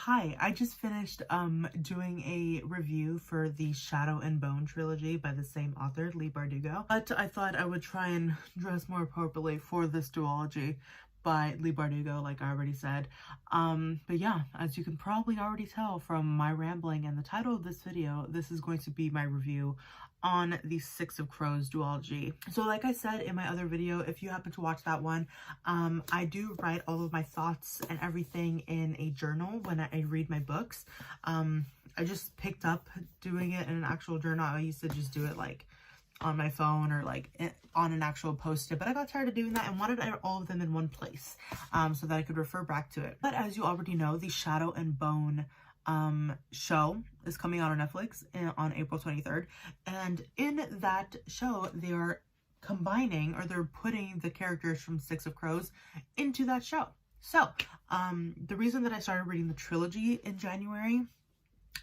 Hi, I just finished doing a review for the Shadow and Bone trilogy by the same author, Leigh Bardugo. But I thought I would try and dress more appropriately for this duology by Leigh Bardugo, like I already said. But yeah, as you can probably already tell from my rambling and the title of this video, this is going to be my review on the Six of Crows duology. So like I said in my other video, if you happen to watch that one, I do write all of my thoughts and everything in a journal when I read my books. I just picked up doing it in an actual journal. I used to just do it like on my phone or like on an actual post-it, but I got tired of doing that and wanted all of them in one place so that I could refer back to it. But as you already know, the Shadow and Bone show is coming out on Netflix on April 23rd, and in that show they are combining, or they're putting the characters from Six of Crows into that show. So the reason that I started reading the trilogy in January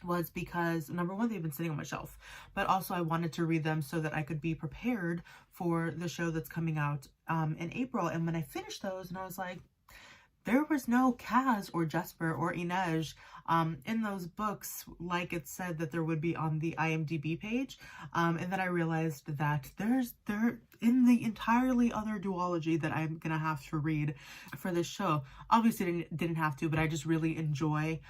was because, number one, they've been sitting on my shelf, but also I wanted to read them so that I could be prepared for the show that's coming out in April. And when I finished those, and I was like, there was no Kaz or Jesper or Inej in those books like it said that there would be on the IMDb page. And then I realized that they're in the entirely other duology that I'm gonna have to read for this show. Obviously didn't have to, but I just really enjoy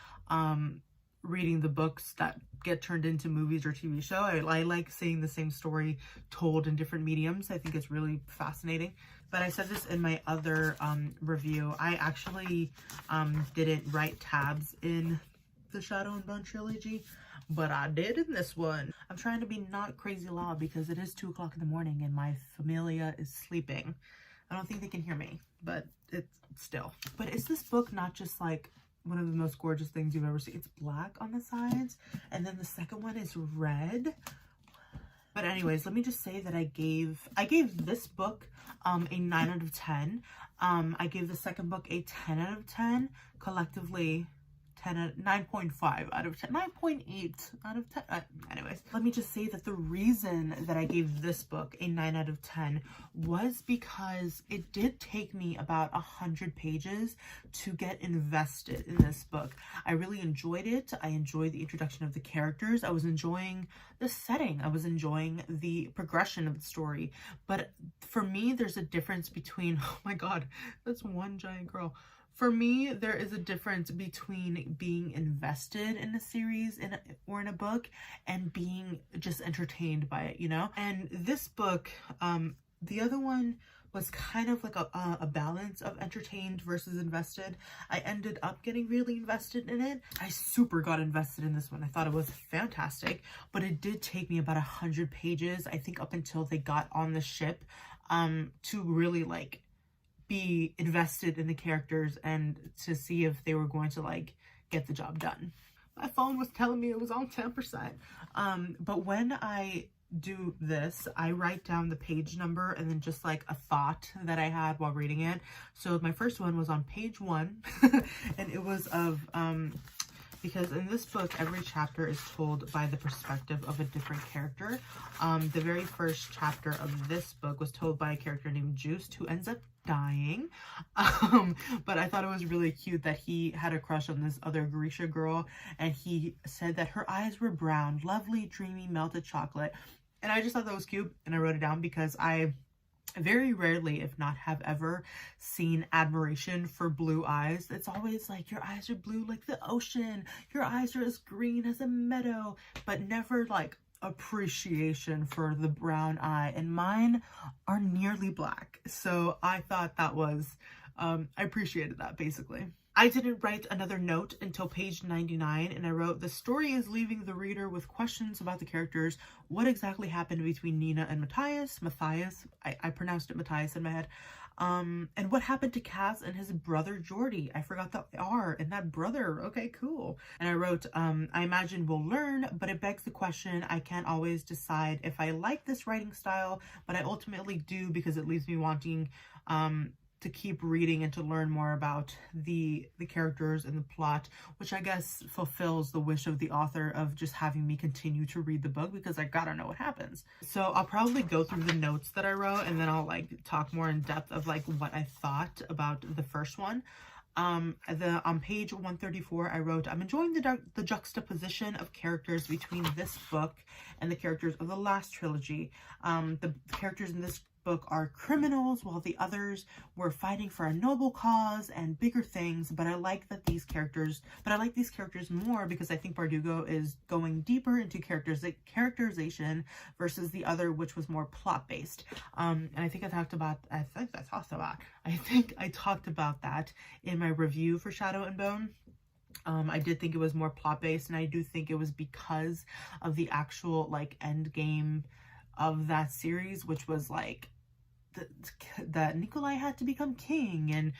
reading the books that get turned into movies or TV show. I like seeing the same story told in different mediums. I think it's really fascinating. But I said this in my other review. I actually didn't write tabs in the Shadow and Bone trilogy, but I did in this one. I'm trying to be not crazy loud because it is 2 o'clock in the morning and my familia is sleeping. I don't think they can hear me, but it's still. But is this book not just like one of the most gorgeous things you've ever seen? It's black on the sides, and then the second one is red. But anyways, let me just say that I gave this book a 9 out of 10. I gave the second book a 10 out of 10. Collectively 9.5 out of 10, 9.8 out of 10. Anyways, let me just say that the reason that I gave this book a 9 out of 10 was because it did take me about 100 pages to get invested in this book. I really enjoyed it. I enjoyed the introduction of the characters. I was enjoying the setting. I was enjoying the progression of the story. But for me, there's a difference between, oh my god, that's one giant girl. For me, there is a difference between being invested in a series or in a book and being just entertained by it, you know? And this book, the other one was kind of like a balance of entertained versus invested. I ended up getting really invested in it. I super got invested in this one. I thought it was fantastic, but it did take me about 100 pages, I think, up until they got on the ship to really like be invested in the characters and to see if they were going to like get the job done. My phone was telling me it was on 10%. But when I do this, I write down the page number and then just like a thought that I had while reading it. So my first one was on page 1 and it was of because in this book, every chapter is told by the perspective of a different character. The very first chapter of this book was told by a character named Juiced, who ends up dying. But I thought it was really cute that he had a crush on this other Grisha girl, and he said that her eyes were brown, lovely, dreamy, melted chocolate. And I just thought that was cute, and I wrote it down because I very rarely, if not have ever, seen admiration for blue eyes. It's always like, your eyes are blue like the ocean, your eyes are as green as a meadow, but never like appreciation for the brown eye, and mine are nearly black. So I thought that was I appreciated that. Basically, I didn't write another note until page 99, and I wrote, the story is leaving the reader with questions about the characters. What exactly happened between Nina and Matthias? I pronounced it Matthias in my head. And what happened to Kaz and his brother Jordy? I forgot the R in that brother. Okay, cool. And I wrote, I imagine we'll learn, but it begs the question. I can't always decide if I like this writing style, but I ultimately do because it leaves me wanting to keep reading and to learn more about the characters and the plot, which I guess fulfills the wish of the author of just having me continue to read the book because I gotta know what happens. So I'll probably go through the notes that I wrote and then I'll like talk more in depth of like what I thought about the first one. On page 134, I wrote, I'm enjoying the juxtaposition of characters between this book and the characters of the last trilogy. The characters in this book are criminals, while the others were fighting for a noble cause and bigger things. But I like these characters more because I think Bardugo is going deeper into characterization versus the other, which was more plot based. And I think I talked about that in my review for Shadow and Bone. I did think it was more plot based, and I do think it was because of the actual like end game of that series, which was like that Nikolai had to become king, and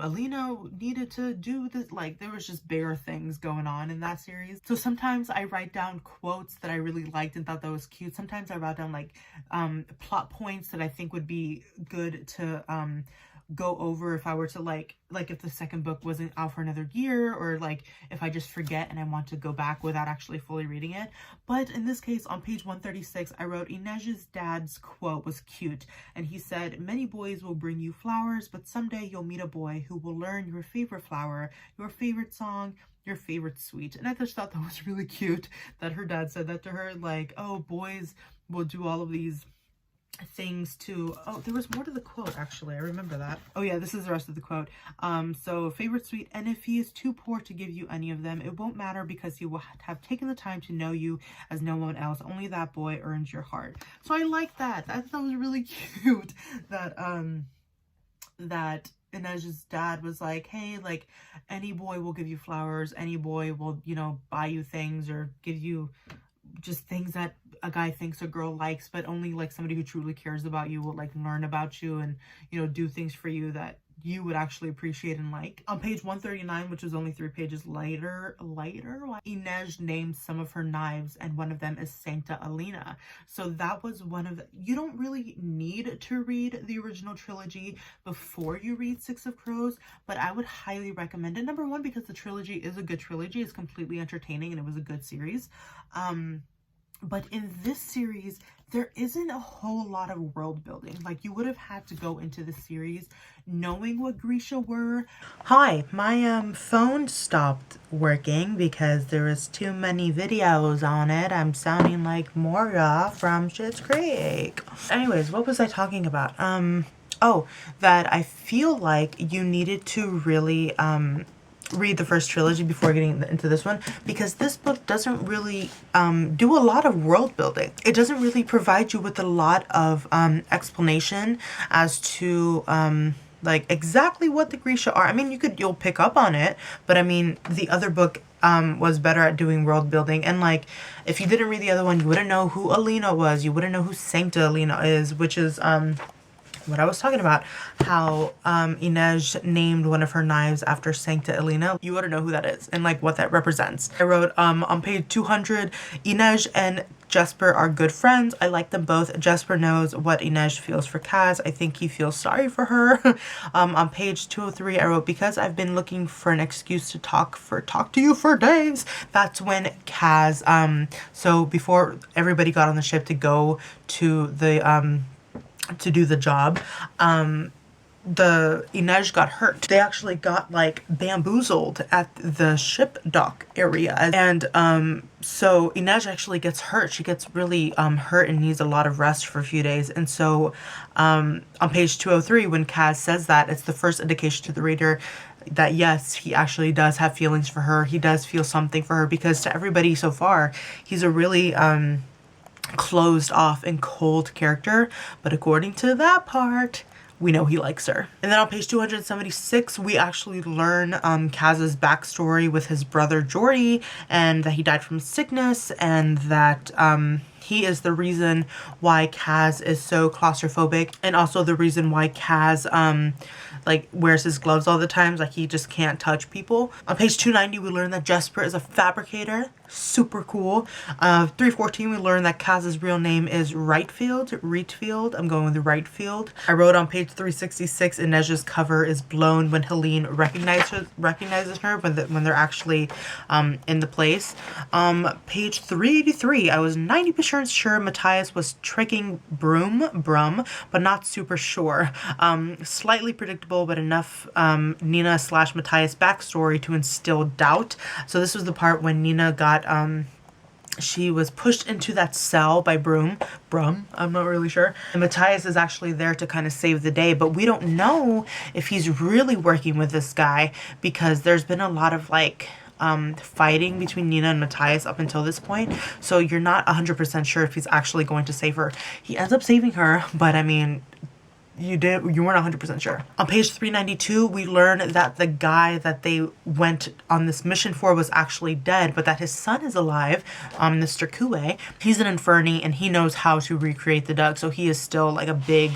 Alina needed to do this. Like, there was just bigger things going on in that series. So sometimes I write down quotes that I really liked and thought that was cute. Sometimes I write down like plot points that I think would be good to go over if I were to like if the second book wasn't out for another year, or like if I just forget and I want to go back without actually fully reading it. But in this case, on page 136, I wrote, Inej's dad's quote was cute, and he said, many boys will bring you flowers, but someday you'll meet a boy who will learn your favorite flower, your favorite song, your favorite sweet. And I just thought that was really cute that her dad said that to her, like, oh, boys will do all of these things to, oh, there was more to the quote, actually. I remember that. Oh yeah, this is the rest of the quote. So favorite sweet, and if he is too poor to give you any of them, it won't matter because he will have taken the time to know you as no one else. Only that boy earns your heart. So I like that. I thought that was really cute that that Inej's dad was like, hey, like, any boy will give you flowers, any boy will, you know, buy you things or give you just things that a guy thinks a girl likes, but only like somebody who truly cares about you will like learn about you and, you know, do things for you that you would actually appreciate and like. On page 139, which was only 3 pages later, Inej named some of her knives, and one of them is Sancta Alina. So that was one of the, you don't really need to read the original trilogy before you read Six of Crows, but I would highly recommend it. Number one, because the trilogy is a good trilogy, it's completely entertaining, and it was a good series. But in this series, there isn't a whole lot of world building. Like, you would have had to go into the series knowing what Grisha were. Hi, my phone stopped working because there was too many videos on it. I'm sounding like Morga from Schitt's Creek. Anyways, what was I talking about? Oh, that I feel like you needed to really read the first trilogy before getting into this one, because this book doesn't really do a lot of world building. It doesn't really provide you with a lot of explanation as to like exactly what the Grisha are. I mean, you'll pick up on it, but I mean, the other book was better at doing world building. And like, if you didn't read the other one, you wouldn't know who Alina was, you wouldn't know who Sancta Alina is, which is what I was talking about, how Inej named one of her knives after Sancta Alina. You wouldn't know who that is and like what that represents. I wrote on page 200, Inej and Jesper are good friends. I like them both. Jesper knows what Inej feels for Kaz. I think he feels sorry for her. On page 203, I wrote, because I've been looking for an excuse to talk to you for days. That's when Kaz, so before everybody got on the ship to go to the to do the job, the Inej got hurt. They actually got like bamboozled at the ship dock area, and so Inej actually gets hurt. She gets really hurt and needs a lot of rest for a few days. And so on page 203, when Kaz says that, it's the first indication to the reader that yes, he actually does have feelings for her. He does feel something for her, because to everybody so far, he's a really closed off and cold character, but according to that part, we know he likes her. And then on page 276, we actually learn Kaz's backstory with his brother Jordy, and that he died from sickness, and that he is the reason why Kaz is so claustrophobic, and also the reason why Kaz like wears his gloves all the time, like he just can't touch people. On page 290, we learn that Jesper is a fabricator. Super cool. 314, we learn that Kaz's real name is Reitfield. I'm going with Reitfield. I wrote on page 366, Inej's cover is blown when Helene recognizes her when they're actually in the place. Page 383, I was 90% turns sure Matthias was tricking Brum, but not super sure. Slightly predictable, but enough Nina / Matthias backstory to instill doubt. So this was the part when Nina got she was pushed into that cell by Brum, I'm not really sure. And Matthias is actually there to kind of save the day, but we don't know if he's really working with this guy, because there's been a lot of like fighting between Nina and Matthias up until this point. So you're not 100% sure if he's actually going to save her. He ends up saving her, but I mean, you weren't 100% sure. On page 392, we learn that the guy that they went on this mission for was actually dead, but that his son is alive, Mr. Kue. He's an infernee and he knows how to recreate the Doug, so he is still like a big,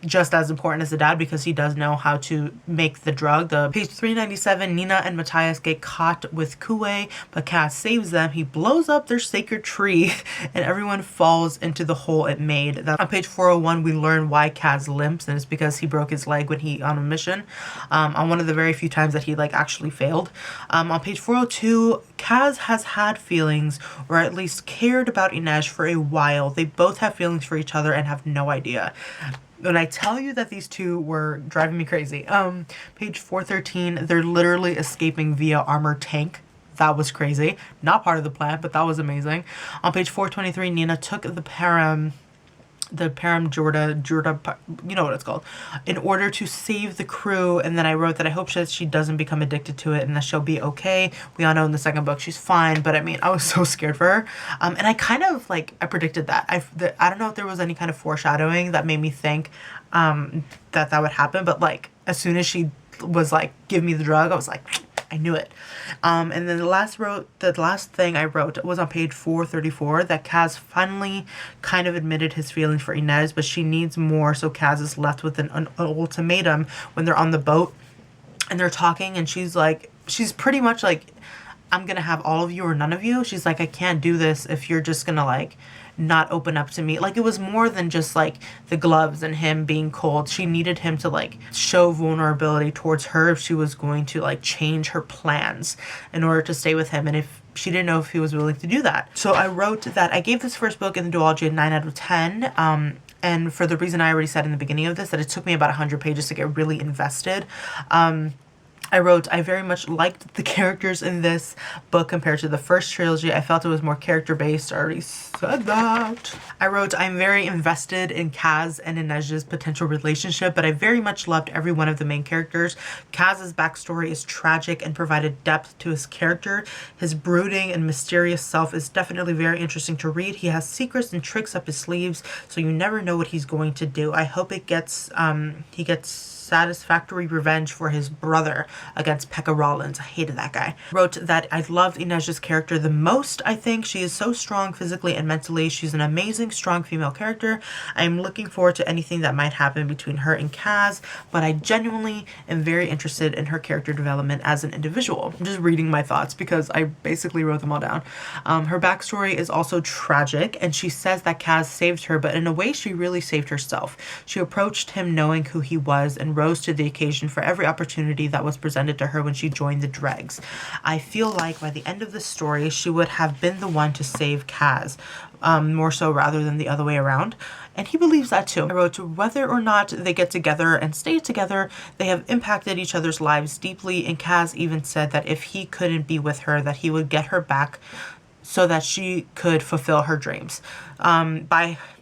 just as important as the dad, because he does know how to make the drug. The page 397, Nina and Matthias get caught with Kue, but Kaz saves them. He blows up their sacred tree and everyone falls into the hole it made. On page 401, we learn why Kaz limps, and it's because he broke his leg when he on a mission, on one of the very few times that he like actually failed. On page 402, Kaz has had feelings, or at least cared about Inej for a while. They both have feelings for each other and have no idea. When I tell you that these two were driving me crazy. Page 413, they're literally escaping via armored tank. That was crazy. Not part of the plan, but that was amazing. On page 423, Nina took the param Jorda, you know what it's called, in order to save the crew. And then I wrote that I hope she doesn't become addicted to it and that she'll be okay. We all know in the second book she's fine, but I mean, I was so scared for her. And I kind of like, I predicted that. I don't know if there was any kind of foreshadowing that made me think that would happen, but like as soon as she was like, give me the drug, I was like, I knew it. And then the last thing I wrote was on page 434, that Kaz finally kind of admitted his feelings for Inej, but she needs more, so Kaz is left with an ultimatum when they're on the boat and they're talking, and she's pretty much like, I'm gonna have all of you or none of you. She's like, I can't do this if you're just gonna like not open up to me. Like, it was more than just like the gloves and him being cold. She needed him to like show vulnerability towards her if she was going to like change her plans in order to stay with him, and if she didn't know if he was willing to do that. So I wrote that I gave this first book in the duology a 9 out of 10. And for the reason I already said in the beginning of this, that it took me about 100 pages to get really invested. I wrote, I very much liked the characters in this book compared to the first trilogy. I felt it was more character-based. I already said that. I wrote, I'm very invested in Kaz and Inej's potential relationship, but I very much loved every one of the main characters. Kaz's backstory is tragic and provided depth to his character. His brooding and mysterious self is definitely very interesting to read. He has secrets and tricks up his sleeves, so you never know what he's going to do. I hope he gets satisfactory revenge for his brother against Pekka Rollins. I hated that guy. Wrote that I loved Inej's character the most. I think she is so strong physically and mentally. She's an amazing, strong female character. I am looking forward to anything that might happen between her and Kaz, but I genuinely am very interested in her character development as an individual. I'm just reading my thoughts because I basically wrote them all down. Her backstory is also tragic, and she says that Kaz saved her, but in a way she really saved herself. She approached him knowing who he was and rose to the occasion for every opportunity that was presented to her when she joined the Dregs. I feel like by the end of the story, she would have been the one to save Kaz, more so rather than the other way around. And he believes that too. I wrote, whether or not they get together and stay together, they have impacted each other's lives deeply, and Kaz even said that if he couldn't be with her, that he would get her back so that she could fulfill her dreams.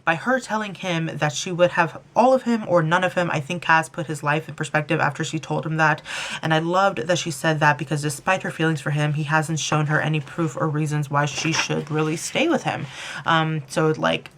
By her telling him that she would have all of him or none of him, I think Kaz put his life in perspective after she told him that. And I loved that she said that, because despite her feelings for him, he hasn't shown her any proof or reasons why she should really stay with him. So like,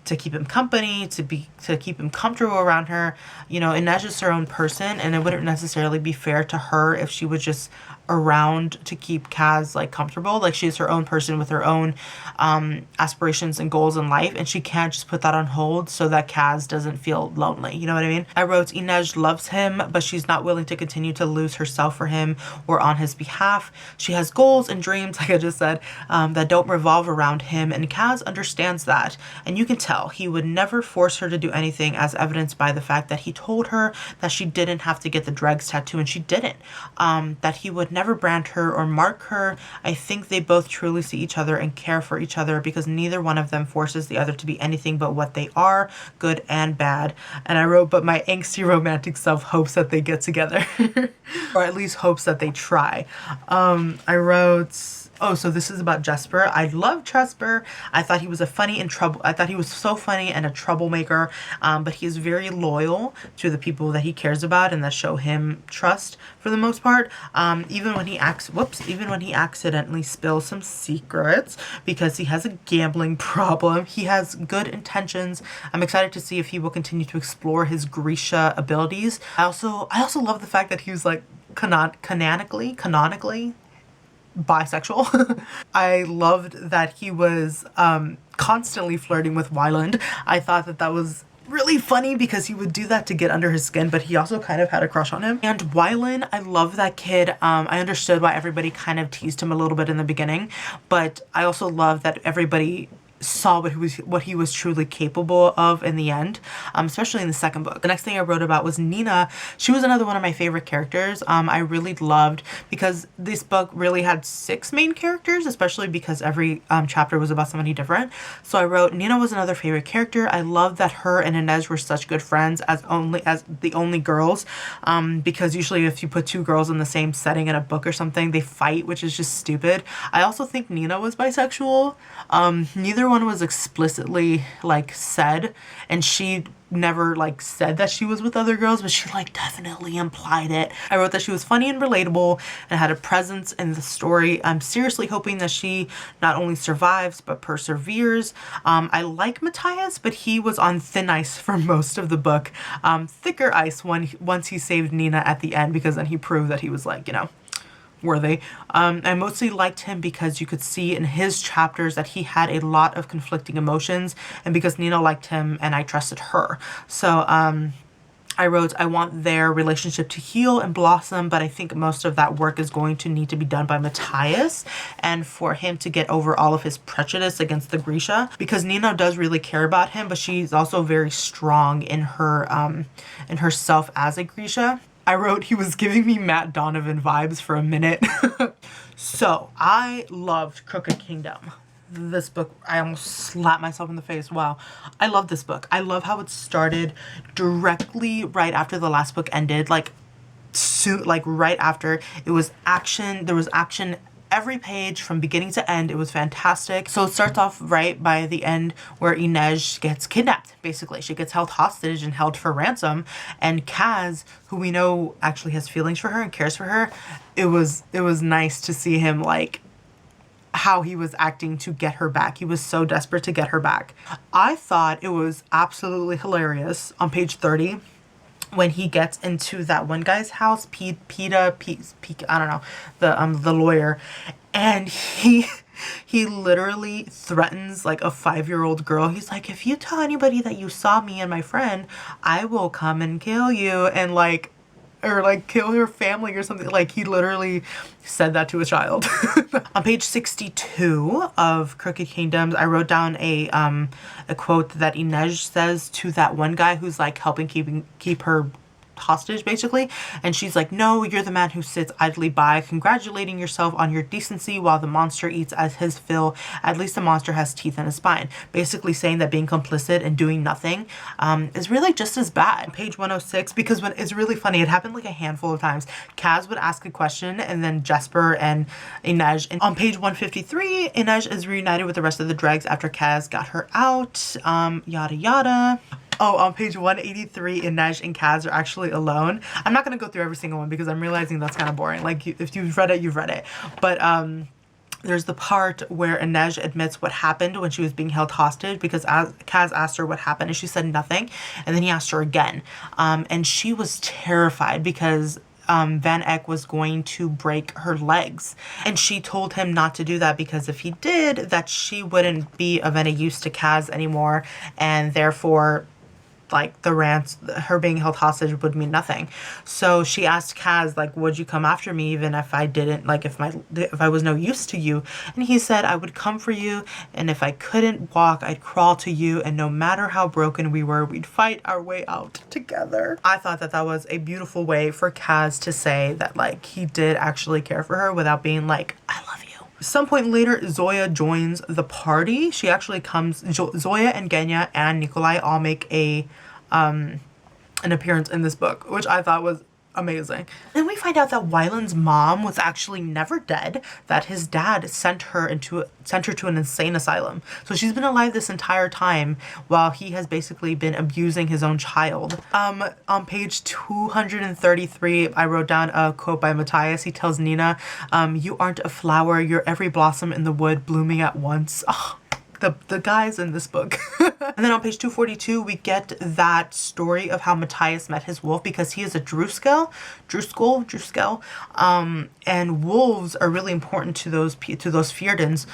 to keep him company, to keep him comfortable around her. You know, Inej is her own person, and it wouldn't necessarily be fair to her if she was just around to keep Kaz like comfortable. Like, she's her own person with her own aspirations and goals in life, and she can't just put that on hold so that Kaz doesn't feel lonely. You know what I mean? I wrote, Inej loves him, but she's not willing to continue to lose herself for him or on his behalf. She has goals and dreams, like I just said, that don't revolve around him, and Kaz understands that. And you can tell he would never force her to do anything, as evidenced by the fact that he told her that she didn't have to get the Dregs tattoo, and she didn't. That he would never brand her or mark her. I think they both truly see each other and care for each other because neither one of them forces the other to be anything but what they are, good and bad. And I wrote, but my angsty romantic self hopes that they get together. Or at least hopes that they try. I wrote, oh, so this is about Jesper. I love Jesper. I thought he was I thought he was so funny and a troublemaker, but he is very loyal to the people that he cares about and that show him trust for the most part. Even when he accidentally spills some secrets because he has a gambling problem, he has good intentions. I'm excited to see if he will continue to explore his Grisha abilities. I also love the fact that he was like canonically bisexual. I loved that he was constantly flirting with Wyland. I thought that was really funny because he would do that to get under his skin, but he also kind of had a crush on him. And Wyland, I love that kid. I understood why everybody kind of teased him a little bit in the beginning, but I also love that everybody saw what he was truly capable of in the end, especially in the second book. The next thing I wrote about was Nina. She was another one of my favorite characters. I really loved, because this book really had 6 main characters, especially because every chapter was about somebody different. So I wrote, Nina was another favorite character. I love that her and Inez were such good friends as the only girls, because usually if you put 2 girls in the same setting in a book or something, they fight, which is just stupid. I also think Nina was bisexual. Neither one was explicitly like said, and she never like said that she was with other girls, but she like definitely implied it. I wrote that she was funny and relatable and had a presence in the story. I'm seriously hoping that she not only survives but perseveres. I like Matthias, but he was on thin ice for most of the book. Thicker ice once he saved Nina at the end, because then he proved that he was like, you know, worthy. I mostly liked him because you could see in his chapters that he had a lot of conflicting emotions, and because Nina liked him and I trusted her. So I wrote, I want their relationship to heal and blossom, but I think most of that work is going to need to be done by Matthias, and for him to get over all of his prejudice against the Grisha, because Nina does really care about him, but she's also very strong in herself as a Grisha. I wrote, he was giving me Matt Donovan vibes for a minute. So I loved Crooked Kingdom. This book, I almost slapped myself in the face. Wow. I love this book. I love how it started directly right after the last book ended. Like soon, like right after, it was action. There was action every page from beginning to end. It was fantastic. So it starts off right by the end where Inez gets kidnapped. Basically, she gets held hostage and held for ransom. And Kaz, who we know actually has feelings for her and cares for her, it was nice to see him like how he was acting to get her back. He was so desperate to get her back. I thought it was absolutely hilarious on page 30 when he gets into that one guy's house, Peta, I don't know, the lawyer, and he literally threatens like a 5-year-old girl. He's like, if you tell anybody that you saw me and my friend, I will come and kill you, and like, or like kill your family or something. Like he literally said that to a child. On page 62 of Crooked Kingdoms, I wrote down a quote that Inez says to that one guy who's like helping keep her hostage basically, and she's like, no, you're the man who sits idly by congratulating yourself on your decency while the monster eats at his fill. At least the monster has teeth in his spine, basically saying that being complicit and doing nothing is really just as bad. Page 106, because when it's really funny, it happened like a handful of times. Kaz would ask a question and then Jesper and Inez, and on page 153 Inez is reunited with the rest of the dregs after Kaz got her out, yada yada. Oh, on page 183, Inez and Kaz are actually alone. I'm not going to go through every single one because I'm realizing that's kind of boring. Like, if you've read it, you've read it. But there's the part where Inez admits what happened when she was being held hostage, because Kaz asked her what happened and she said nothing. And then he asked her again. And she was terrified because Van Eck was going to break her legs, and she told him not to do that because if he did, that she wouldn't be of any use to Kaz anymore, and therefore like the rants, her being held hostage would mean nothing. So she asked Kaz, like, would you come after me even if I didn't, like, if I was no use to you? And he said, I would come for you, and if I couldn't walk, I'd crawl to you, and no matter how broken we were, we'd fight our way out together. I thought that that was a beautiful way for Kaz to say that, like, he did actually care for her without being like, I love you. Some point later, Zoya joins the party. She actually comes, Zoya and Genya and Nikolai all make an appearance in this book, which I thought was amazing. Then we find out that Wyland's mom was actually never dead, that his dad sent her to an insane asylum. So she's been alive this entire time while he has basically been abusing his own child. On page 233, I wrote down a quote by Matthias. He tells Nina, you aren't a flower, you're every blossom in the wood blooming at once. Oh, the guys in this book. And then on page 242, we get that story of how Matthias met his wolf, because he is a Druskel, and wolves are really important to those Fjerdans.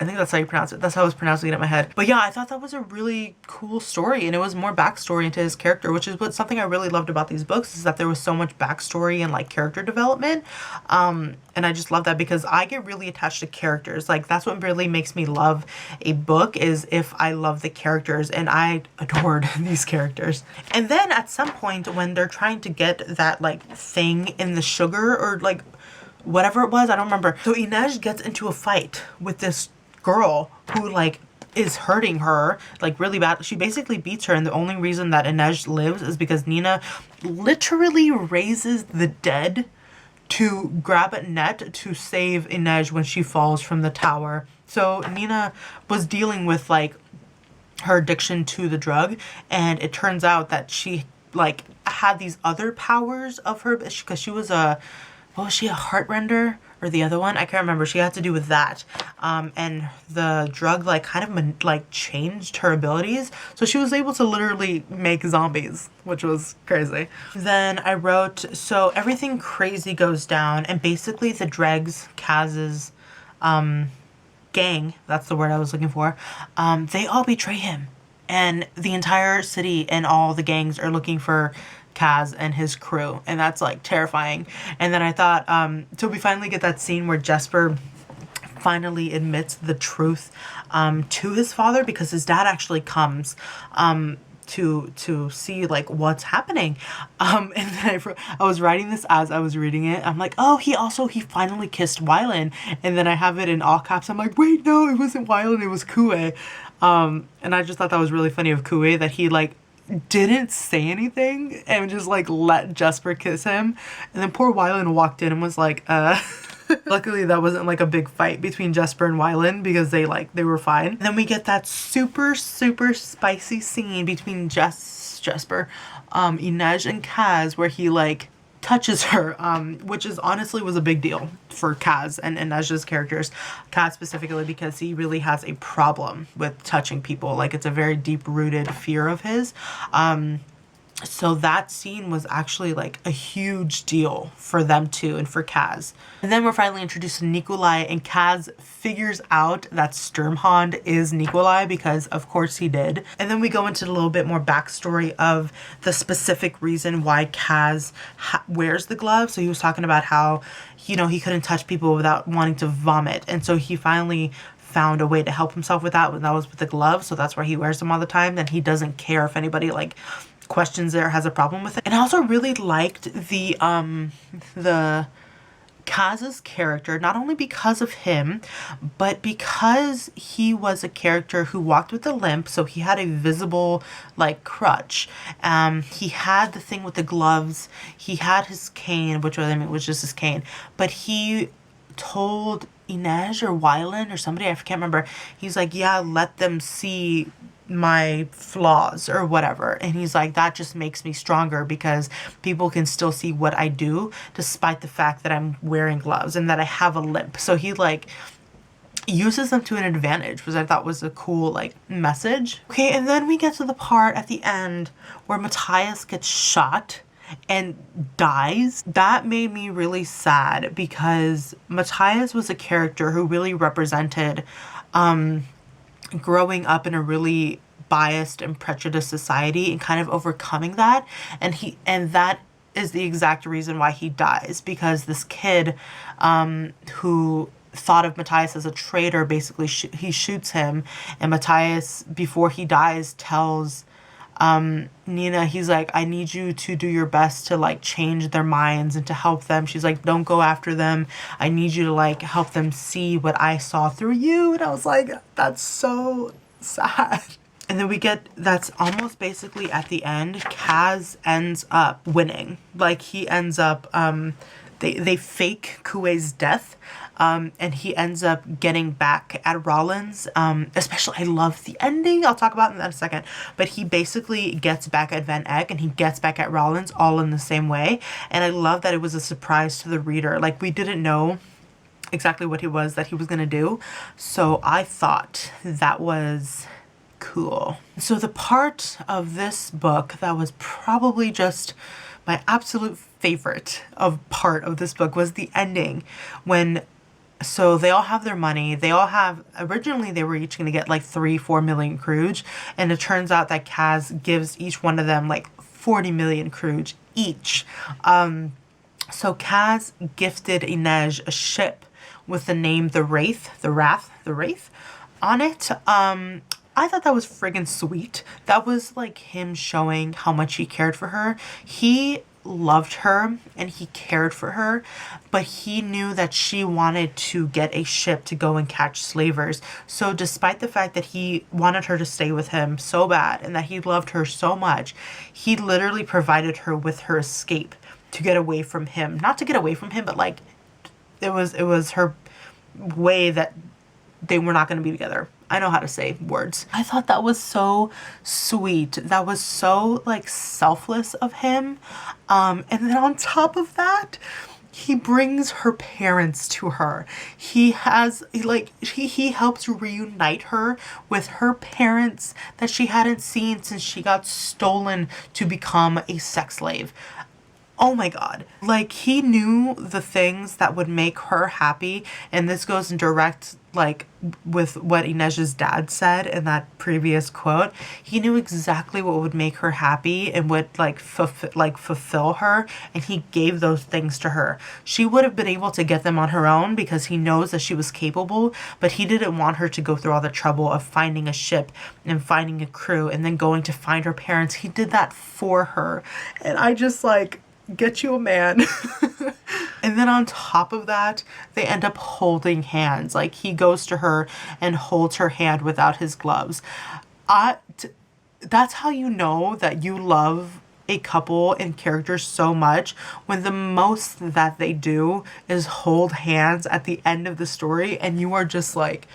I think that's how you pronounce it. That's how I was pronouncing it in my head. But yeah, I thought that was a really cool story, and it was more backstory into his character, which is something I really loved about these books, is that there was so much backstory and like character development. And I just love that, because I get really attached to characters. Like, that's what really makes me love a book, is if I love the characters, and I adored these characters. And then at some point when they're trying to get that like thing in the sugar, or like whatever it was, I don't remember. So Inej gets into a fight with this girl who like is hurting her like really bad. She basically beats her, and the only reason that Inej lives is because Nina literally raises the dead to grab a net to save Inej when she falls from the tower. So Nina was dealing with like her addiction to the drug, and it turns out that she like had these other powers of her, because she was a, what was she, a heartrender? Or the other one, I can't remember. She had to do with that. And the drug like kind of like changed her abilities. So she was able to literally make zombies, which was crazy. Then I wrote, so everything crazy goes down, and basically the dregs, Kaz's gang, that's the word I was looking for, they all betray him. And the entire city and all the gangs are looking for Kaz and his crew, and that's like terrifying. And then I thought, so we finally get that scene where Jesper finally admits the truth to his father, because his dad actually comes to see like what's happening. And then I was writing this as I was reading it. I'm like, oh, he finally kissed Wyland. And then I have it in all caps. I'm like, wait, no, it wasn't Wyland, it was Kue. And I just thought that was really funny of Kue, that he like didn't say anything and just like let Jesper kiss him. And then poor Wyland walked in and was like, Luckily that wasn't like a big fight between Jesper and Wyland, because they were fine. And then we get that super spicy scene between Jesper, Inej and Kaz, where he like touches her, which is honestly was a big deal for Kaz and Inej's characters. Kaz specifically, because he really has a problem with touching people. Like, it's a very deep-rooted fear of his. So that scene was actually like a huge deal for them too, and for Kaz. And then we're finally introduced to Nikolai, and Kaz figures out that Sturmhond is Nikolai, because of course he did. And then we go into a little bit more backstory of the specific reason why Kaz wears the glove. So he was talking about how, you know, he couldn't touch people without wanting to vomit. And so he finally found a way to help himself with that, and that was with the glove. So that's why he wears them all the time. And he doesn't care if anybody like questions it or has a problem with it. And I also really liked the Kaz's character, not only because of him, but because he was a character who walked with a limp, so he had a visible like crutch. He had the thing with the gloves, he had his cane, which was just his cane, but he told Inej or Wyland or somebody, I can't remember, he's like, yeah, let them see my flaws or whatever. And he's like, that just makes me stronger, because people can still see what I do despite the fact that I'm wearing gloves and that I have a limp. So he like uses them to an advantage, which I thought was a cool like message. Okay, and then we get to the part at the end where Matthias gets shot and dies. That made me really sad, because Matthias was a character who really represented growing up in a really biased and prejudiced society and kind of overcoming that. And that is the exact reason why he dies, because this kid who thought of Matthias as a traitor, basically he shoots him, and Matthias, before he dies, tells Nina, he's like, I need you to do your best to like change their minds and to help them. She's like, don't go after them. I need you to like help them see what I saw through you. And I was like, that's so sad. And then we get, that's almost basically at the end, Kaz ends up winning. Like he ends up, they fake Kuwei's death. And he ends up getting back at Rollins. Especially, I love the ending. I'll talk about it in a second. But he basically gets back at Van Eck and he gets back at Rollins all in the same way. And I love that it was a surprise to the reader. Like, we didn't know exactly what he was that he was going to do. So I thought that was cool. So the part of this book that was probably just my absolute favorite part of this book was the ending, when so they all have their money. They all have, originally they were each going to get like 3-4 million Kruge. And it turns out that Kaz gives each one of them like 40 million Kruge each. So Kaz gifted Inej a ship with the name the Wraith on it. I thought that was friggin' sweet. That was like him showing how much he cared for her. He loved her and he cared for her, but he knew that she wanted to get a ship to go and catch slavers. So despite the fact that he wanted her to stay with him so bad and that he loved her so much, he literally provided her with her escape to get away from him. Not to get away from him, but like it was her way that they were not going to be together. I know how to say words. I thought that was so sweet. That was so like selfless of him. And then on top of that, he brings her parents to her. He has like, he helps reunite her with her parents that she hadn't seen since she got stolen to become a sex slave. Oh my God. Like, he knew the things that would make her happy. And this goes in direct, like, with what Inej's dad said in that previous quote. He knew exactly what would make her happy and would, like, fulfill her. And he gave those things to her. She would have been able to get them on her own because he knows that she was capable. But he didn't want her to go through all the trouble of finding a ship and finding a crew and then going to find her parents. He did that for her. And I just, like, get you a man. And then on top of that, they end up holding hands. Like, he goes to her and holds her hand without his gloves. That's how you know that you love a couple and characters so much, when the most that they do is hold hands at the end of the story and you are just like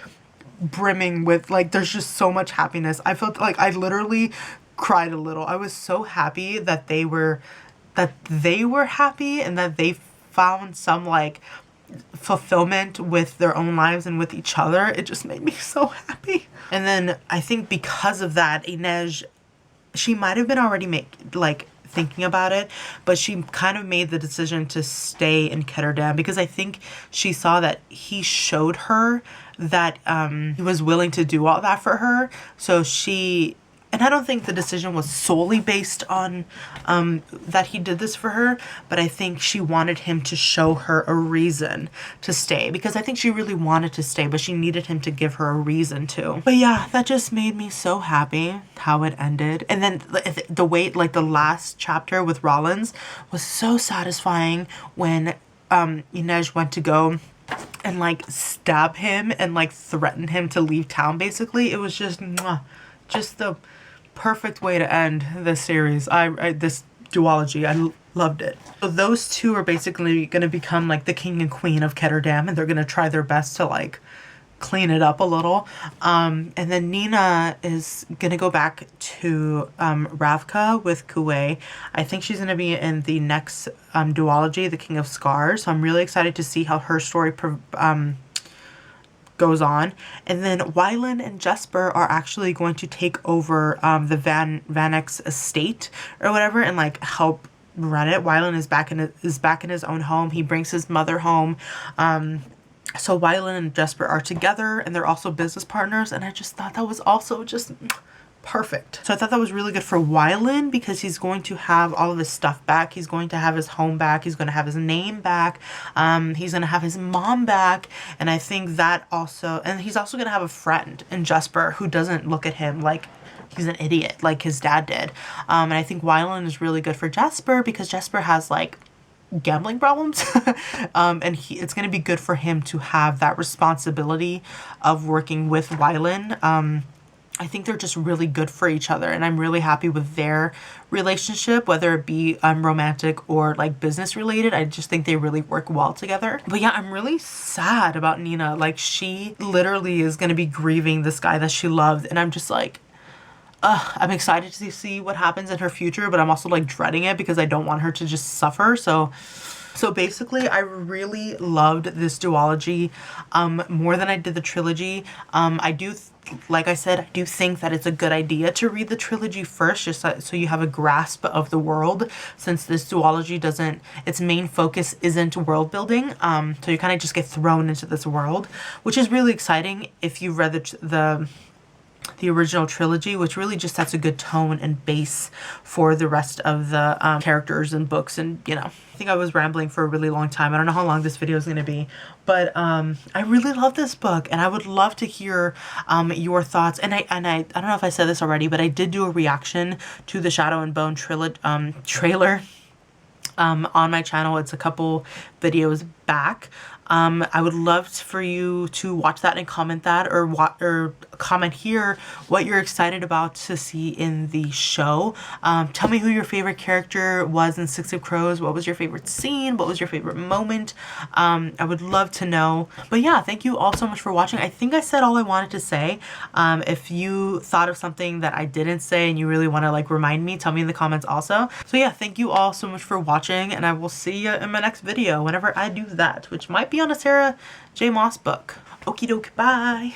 brimming with, like, there's just so much happiness. I felt like I literally cried a little. I was so happy that they were happy and that they found some like fulfillment with their own lives and with each other. It just made me so happy. And then I think because of that, Inej, she might have been already thinking about it, but she kind of made the decision to stay in Ketterdam because I think she saw that he showed her that he was willing to do all that for her. So and I don't think the decision was solely based on that he did this for her, but I think she wanted him to show her a reason to stay, because I think she really wanted to stay, but she needed him to give her a reason to. But yeah, that just made me so happy how it ended. And then the way, like, the last chapter with Rollins was so satisfying when Inej went to go and like stab him and like threaten him to leave town. Basically, it was just the perfect way to end this series. This duology, I loved it. So those two are basically going to become like the king and queen of Ketterdam, and they're going to try their best to like clean it up a little. And then Nina is going to go back to Ravka with Kuwei. I think she's going to be in the next duology, The King of Scars. So I'm really excited to see how her story goes on. And then Wylan and Jesper are actually going to take over the Van Eck's estate or whatever and like help run it. Wylan is back in his own home. He brings his mother home. So Wylan and Jesper are together and they're also business partners, and I just thought that was also just perfect. So I thought that was really good for Wylan because he's going to have all of his stuff back. He's going to have his home back. He's going to have his name back. He's going to have his mom back. And I think that also, and he's also going to have a friend in Jesper who doesn't look at him like he's an idiot like his dad did. And I think Wylan is really good for Jesper because Jesper has like gambling problems. And it's going to be good for him to have that responsibility of working with Wylan. I think they're just really good for each other, and I'm really happy with their relationship, whether it be romantic or like business related. I just think they really work well together. But yeah, I'm really sad about Nina. Like, she literally is going to be grieving this guy that she loved, and I'm just like, I'm excited to see what happens in her future, but I'm also like dreading it because I don't want her to just suffer. So basically, I really loved this duology more than I did the trilogy. I do, like I said, I do think that it's a good idea to read the trilogy first, just so you have a grasp of the world, since this duology doesn't, its main focus isn't world building. So you kind of just get thrown into this world, which is really exciting if you've read the original trilogy, which really just sets a good tone and base for the rest of the characters and books. And, you know, I think I was rambling for a really long time. I don't know how long this video is going to be, but I really love this book, and I would love to hear your thoughts. And I don't know if I said this already, but I did do a reaction to the Shadow and Bone trailer on my channel. It's a couple videos back. I would love for you to watch that and comment that, or comment here what you're excited about to see in the show. Tell me who your favorite character was in Six of Crows. What was your favorite scene? What was your favorite moment? I would love to know. But yeah, thank you all so much for watching. I think I said all I wanted to say. If you thought of something that I didn't say and you really want to like remind me, tell me in the comments also. So yeah, thank you all so much for watching, and I will see you in my next video whenever I do that, which might be on a Sarah J. Maas book. Okie doke, bye!